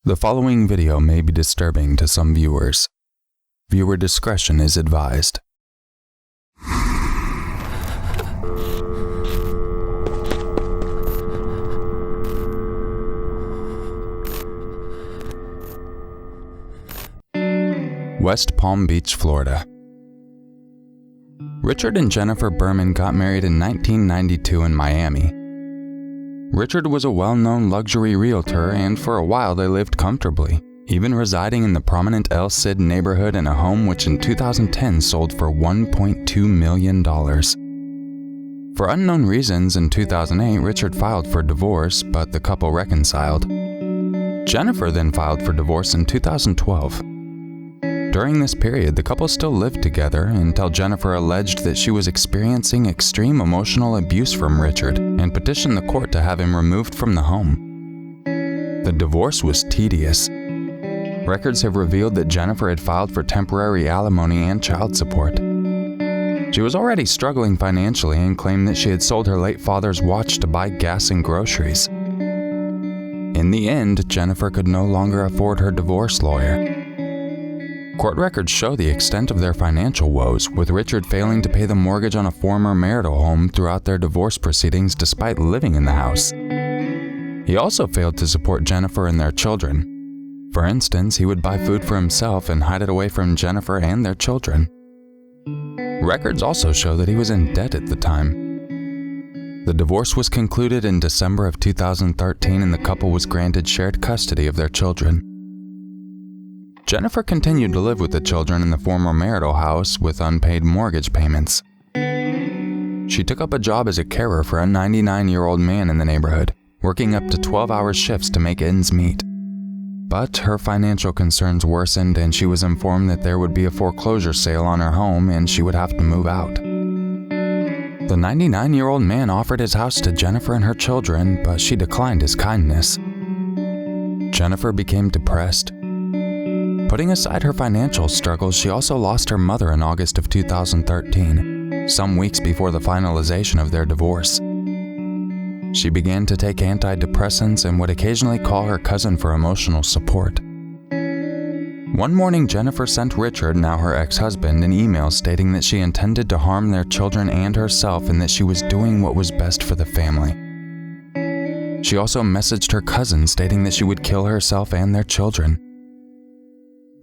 The following video may be disturbing to some viewers. Viewer discretion is advised. West Palm Beach, Florida. Richard and Jennifer Berman got married in 1992 in Miami. Richard was a well-known luxury realtor, and for a while they lived comfortably, even residing in the prominent El Cid neighborhood in a home which in 2010 sold for $1.2 million. For unknown reasons, in 2008, Richard filed for divorce, but the couple reconciled. Jennifer then filed for divorce in 2012. During this period, the couple still lived together until Jennifer alleged that she was experiencing extreme emotional abuse from Richard and petitioned the court to have him removed from the home. The divorce was tedious. Records have revealed that Jennifer had filed for temporary alimony and child support. She was already struggling financially and claimed that she had sold her late father's watch to buy gas and groceries. In the end, Jennifer could no longer afford her divorce lawyer. Court records show the extent of their financial woes, with Richard failing to pay the mortgage on a former marital home throughout their divorce proceedings despite living in the house. He also failed to support Jennifer and their children. For instance, he would buy food for himself and hide it away from Jennifer and their children. Records also show that he was in debt at the time. The divorce was concluded in December of 2013 and the couple was granted shared custody of their children. Jennifer continued to live with the children in the former marital house with unpaid mortgage payments. She took up a job as a carer for a 99-year-old man in the neighborhood, working up to 12-hour shifts to make ends meet. But her financial concerns worsened and she was informed that there would be a foreclosure sale on her home and she would have to move out. The 99-year-old man offered his house to Jennifer and her children, but she declined his kindness. Jennifer became depressed. Putting aside her financial struggles, she also lost her mother in August of 2013, some weeks before the finalization of their divorce. She began to take antidepressants and would occasionally call her cousin for emotional support. One morning, Jennifer sent Richard, now her ex-husband, an email stating that she intended to harm their children and herself and that she was doing what was best for the family. She also messaged her cousin stating that she would kill herself and their children.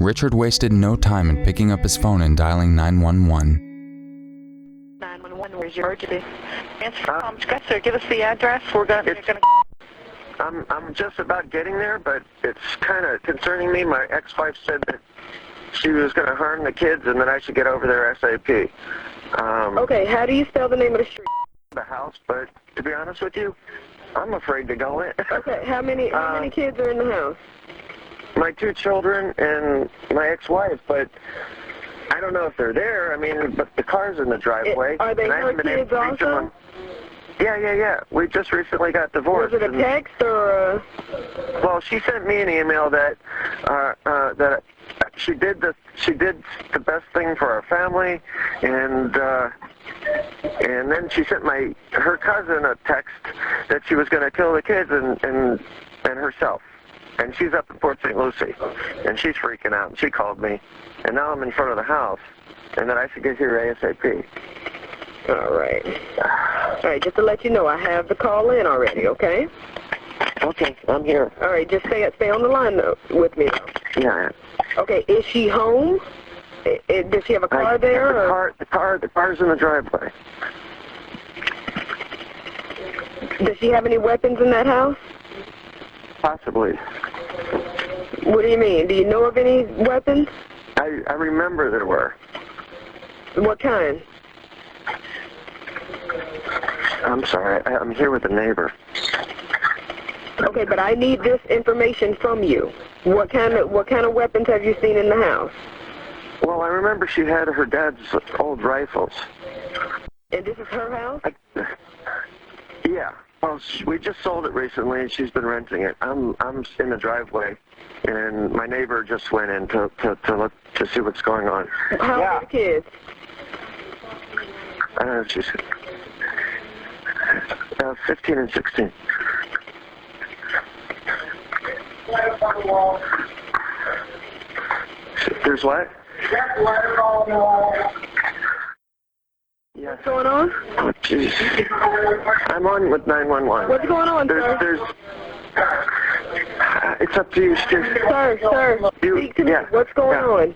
Richard wasted no time in picking up his phone and dialing 911. 911, where's your emergency? Answer from Scratcher, give us the address. I'm just about getting there, but it's kind of concerning me. My ex-wife said that she was going to harm the kids and that I should get over there ASAP. Okay, how do you spell the name of the street? The house, but to be honest with you, I'm afraid to go in. Okay, how many kids are in the house? My 2 children and my ex-wife, but I don't know if they're there. I mean, but the car's in the driveway. Are they her kids also? Yeah. We just recently got divorced. Was it a text or a... Well, she sent me an email that she did the best thing for our family, and then she sent her cousin a text that she was going to kill the kids and herself. And she's up in Port St. Lucie, and she's freaking out. And she called me, and now I'm in front of the house, and that I should get here ASAP. All right, just to let you know, I have the call in already, okay? Okay, I'm here. All right, just stay on the line with me. Yeah. Okay, is she home? Does she have a car there? The car's in the driveway. Does she have any weapons in that house? Possibly. What do you mean? Do you know of any weapons? I remember there were. What kind? I'm sorry. I'm here with a neighbor. Okay, but I need this information from you. What kind of weapons have you seen in the house? Well, I remember she had her dad's old rifles. And this is her house? Yeah. Well, we just sold it recently, and she's been renting it. I'm in the driveway, and my neighbor just went in to look to see what's going on. How old are the kids? She's 15 and 16. There's what? What's going on? Oh, jeez. I'm on with 911. What's going on, sir? It's up to you, Sir, speak to me. Yeah, What's going on?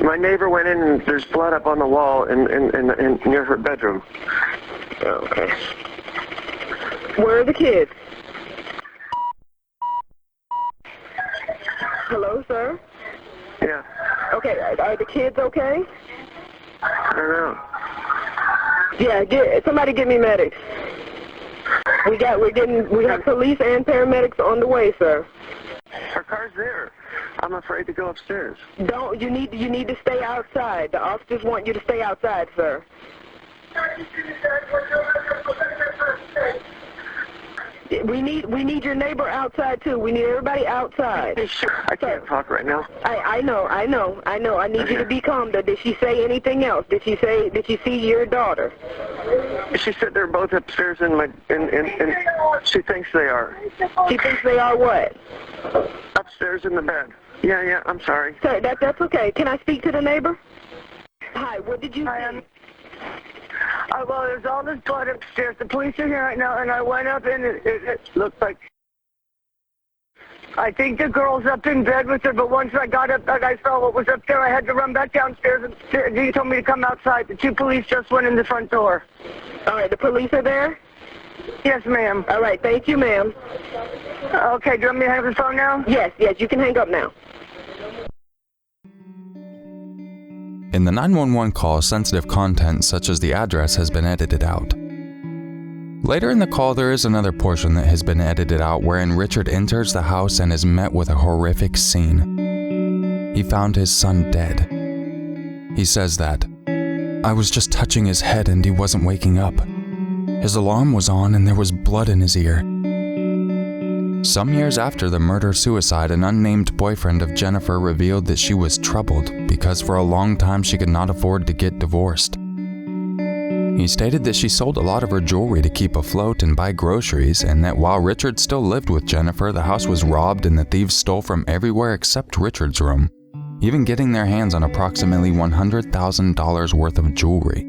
My neighbor went in and there's blood up on the wall in near her bedroom. Okay. Where are the kids? Hello, sir? Yeah. Okay, are the kids okay? I don't know. Yeah, somebody get me medics. We have police and paramedics on the way, sir. Her car's there. I'm afraid to go upstairs. You need to stay outside. The officers want you to stay outside, sir. We need your neighbor outside too. We need everybody outside. I can't talk right now. I know. I need you to be calm. Did she say anything else? Did she see your daughter? She said they're both upstairs in she thinks they are. She thinks they are what? Upstairs in the bed. Yeah, I'm sorry. Sir, that's okay. Can I speak to the neighbor? Hi, what did you say? Well, there's all this blood upstairs. The police are here right now, and I went up and it looked like... I think the girl's up in bed with her, but once I got up and I saw what was up there, I had to run back downstairs, and he told me to come outside. The 2 police just went in the front door. All right, the police are there? Yes, ma'am. All right, thank you, ma'am. Okay, do you want me to hang up the phone now? Yes, you can hang up now. In the 911 call, sensitive content such as the address has been edited out. Later in the call, there is another portion that has been edited out wherein Richard enters the house and is met with a horrific scene. He found his son dead. He says that, "I was just touching his head and he wasn't waking up. His alarm was on and there was blood in his ear." Some years after the murder-suicide, an unnamed boyfriend of Jennifer revealed that she was troubled because for a long time she could not afford to get divorced. He stated that she sold a lot of her jewelry to keep afloat and buy groceries, and that while Richard still lived with Jennifer, the house was robbed and the thieves stole from everywhere except Richard's room, even getting their hands on approximately $100,000 worth of jewelry.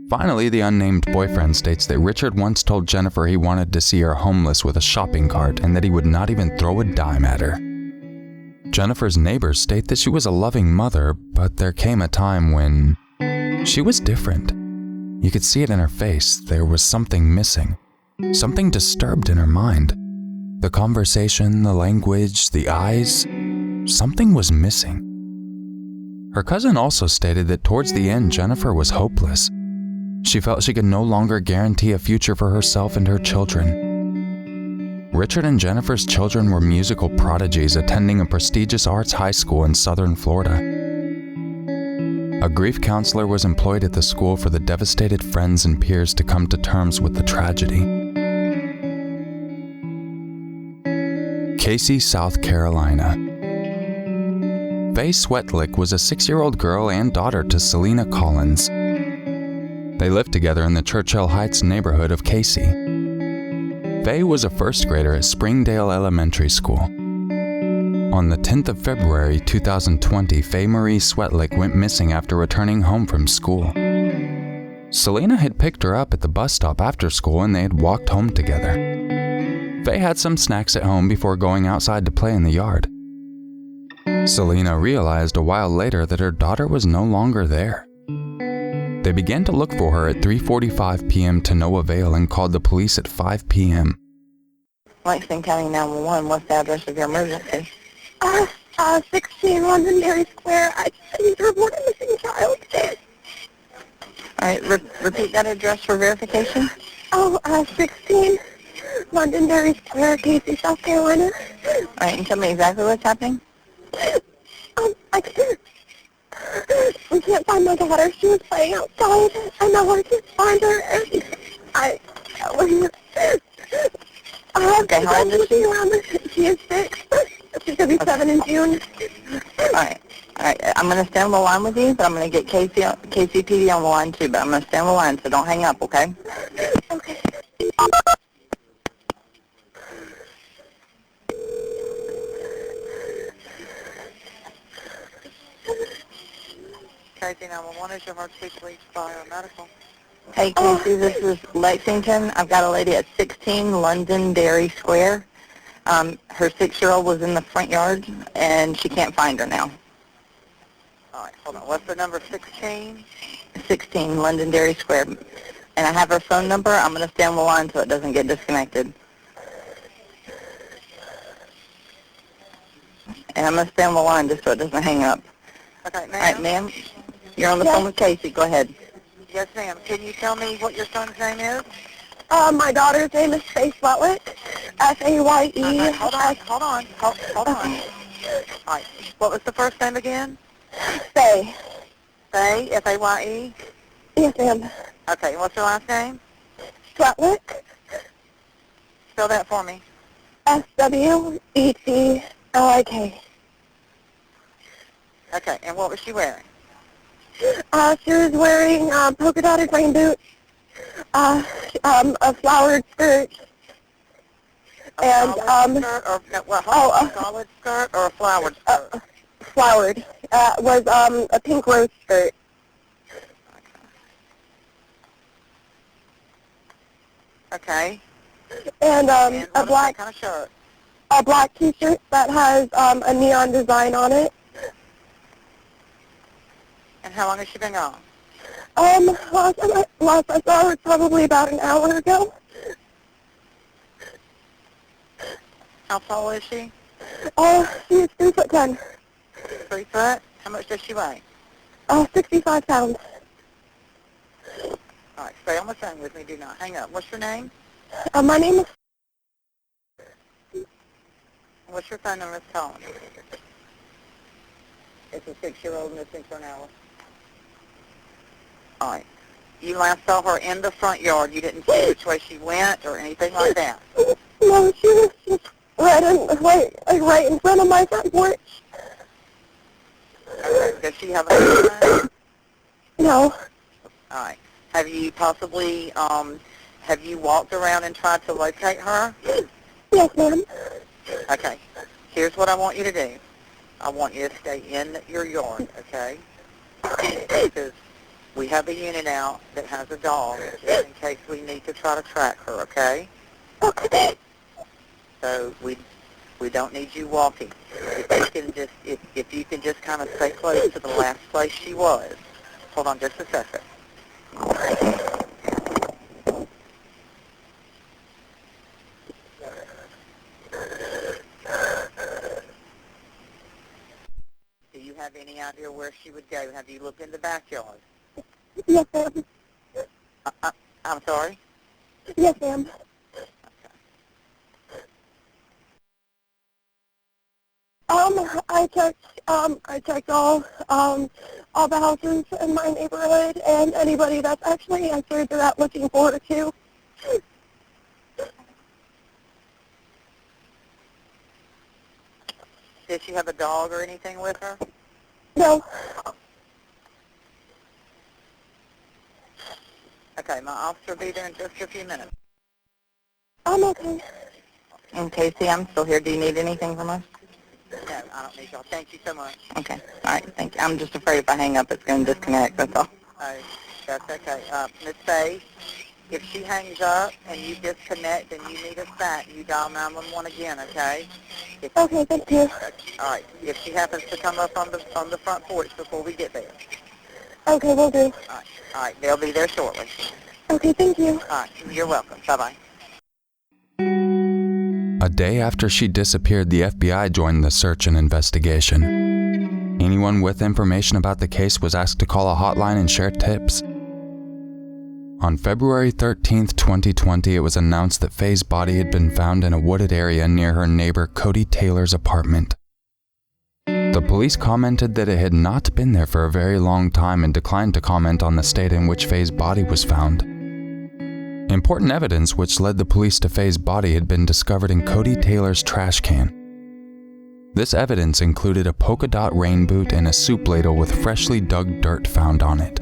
Finally, the unnamed boyfriend states that Richard once told Jennifer he wanted to see her homeless with a shopping cart and that he would not even throw a dime at her. Jennifer's neighbors state that she was a loving mother, but there came a time when she was different. You could see it in her face. There was something missing, something disturbed in her mind. The conversation, the language, the eyes, something was missing. Her cousin also stated that towards the end, Jennifer was hopeless. She felt she could no longer guarantee a future for herself and her children. Richard and Jennifer's children were musical prodigies attending a prestigious arts high school in southern Florida. A grief counselor was employed at the school for the devastated friends and peers to come to terms with the tragedy. Casey, South Carolina. Faye Swetlik was a 6-year-old girl and daughter to Selena Collins. They lived together in the Churchill Heights neighborhood of Casey. Faye was a first grader at Springdale Elementary School. On the 10th of February 2020, Faye Marie Swetlik went missing after returning home from school. Selena had picked her up at the bus stop after school and they had walked home together. Faye had some snacks at home before going outside to play in the yard. Selena realized a while later that her daughter was no longer there. They began to look for her at 3:45 p.m. to no avail and called the police at 5 p.m. Langston County 911, what's the address of your emergency? 16 Londonderry Square. I need to report a missing child. All right, repeat that address for verification. 16 Londonderry Square, Casey, South Carolina. All right, and tell me exactly what's happening. We can't find my daughter. She was playing outside, and now I can't find her. And Okay, how old is she? She is 6. She's going to be 7 in June. All right. I'm going to stay on the line with you, but I'm going to get KCPD on the line too, but I'm going to stay on the line, so don't hang up, okay? Okay. Casey, 911, is your heart speech reached by our medical? Hey, Casey, this is Lexington. I've got a lady at 16 Londonderry Square. Her 6-year-old was in the front yard, and she can't find her now. All right, hold on. What's the number, 16? 16 Londonderry Square. And I have her phone number. I'm going to stay on the line so it doesn't get disconnected. And I'm going to stay on the line just so it doesn't hang up. Okay, ma'am. All right, ma'am. You're on the phone with Casey. Go ahead. Yes, ma'am. Can you tell me what your son's name is? My daughter's name is Faye Swetlik. F-A-Y-E. Hold on. All right. What was the first name again? Faye. Faye, F-A-Y-E? Yes, ma'am. Okay, and what's her last name? Swetlik. Spell that for me. S-W-E-T-L-I-K. Okay, and what was she wearing? She was wearing polka dotted rain boots, a flowered skirt, and skirt or, a solid skirt or a flowered skirt? Flowered. Was a pink rose skirt. Okay. And a black kind of shirt? A black T-shirt that has a neon design on it. And how long has she been gone? Last I saw her was probably about an hour ago. How tall is she? She's 3'10". 3 foot? How much does she weigh? 65 pounds. All right, stay on the phone with me. Do not hang up. What's your name? My name is... What's your phone number, Miss Collins? It's a 6-year-old missing for an hour. All right. You last saw her in the front yard. You didn't see which way she went or anything like that? No, she was just right in front of my front porch. Okay. Does she have a husband? No. All right. Have you possibly, have you walked around and tried to locate her? Yes, ma'am. Okay. Here's what I want you to do. I want you to stay in your yard, okay? Because we have a unit out that has a dog just in case we need to try to track her, okay? Okay. So we don't need you walking. If you can just kind of stay close to the last place she was. Hold on just a second. Do you have any idea where she would go? Have you looked in the backyard? Yes, ma'am. I'm sorry? Yes, ma'am. I checked all the houses in my neighborhood and anybody that's actually answered that looking for her too. Did she have a dog or anything with her? No. Okay, my officer will be there in just a few minutes. I'm okay. And Casey, I'm still here. Do you need anything from us? No, I don't need y'all. Thank you so much. Okay. All right. Thank you. I'm just afraid if I hang up, it's going to disconnect. That's all. That's okay. Ms. Faye, if she hangs up and you disconnect and you need us back, you dial 911 again, okay? Okay, thank you. All right. If she happens to come up on the front porch before we get there. Okay, will do. All right. They'll be there shortly. Okay, thank you. All right. You're welcome. Bye-bye. A day after she disappeared, the FBI joined the search and investigation. Anyone with information about the case was asked to call a hotline and share tips. On February 13th, 2020, it was announced that Faye's body had been found in a wooded area near her neighbor Cody Taylor's apartment. The police commented that it had not been there for a very long time and declined to comment on the state in which Faye's body was found. Important evidence which led the police to Faye's body had been discovered in Cody Taylor's trash can. This evidence included a polka dot rain boot and a soup ladle with freshly dug dirt found on it.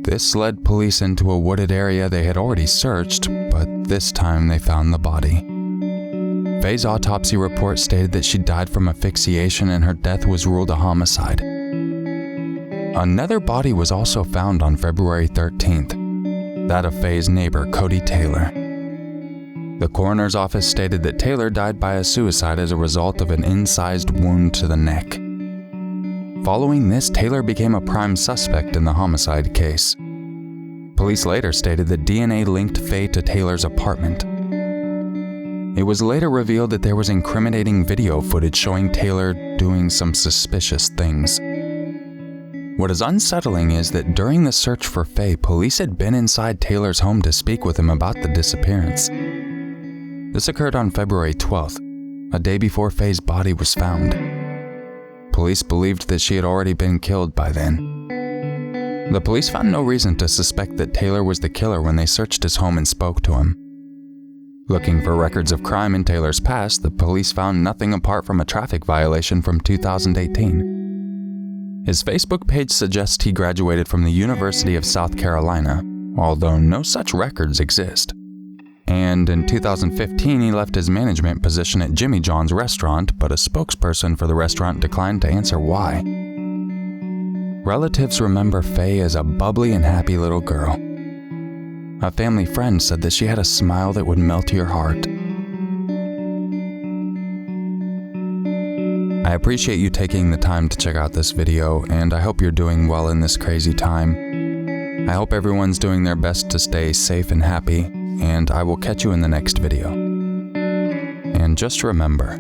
This led police into a wooded area they had already searched, but this time they found the body. Faye's autopsy report stated that she died from asphyxiation and her death was ruled a homicide. Another body was also found on February 13th, that of Faye's neighbor, Cody Taylor. The coroner's office stated that Taylor died by a suicide as a result of an incised wound to the neck. Following this, Taylor became a prime suspect in the homicide case. Police later stated that DNA linked Faye to Taylor's apartment. It was later revealed that there was incriminating video footage showing Taylor doing some suspicious things. What is unsettling is that during the search for Faye, police had been inside Taylor's home to speak with him about the disappearance. This occurred on February 12th, a day before Faye's body was found. Police believed that she had already been killed by then. The police found no reason to suspect that Taylor was the killer when they searched his home and spoke to him. Looking for records of crime in Taylor's past, the police found nothing apart from a traffic violation from 2018. His Facebook page suggests he graduated from the University of South Carolina, although no such records exist. And in 2015, he left his management position at Jimmy John's restaurant, but a spokesperson for the restaurant declined to answer why. Relatives remember Faye as a bubbly and happy little girl. A family friend said that she had a smile that would melt your heart. I appreciate you taking the time to check out this video, and I hope you're doing well in this crazy time. I hope everyone's doing their best to stay safe and happy, and I will catch you in the next video. And just remember,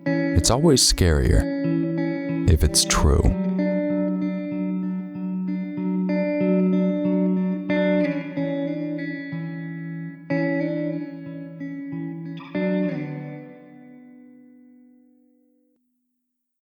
it's always scarier if it's true.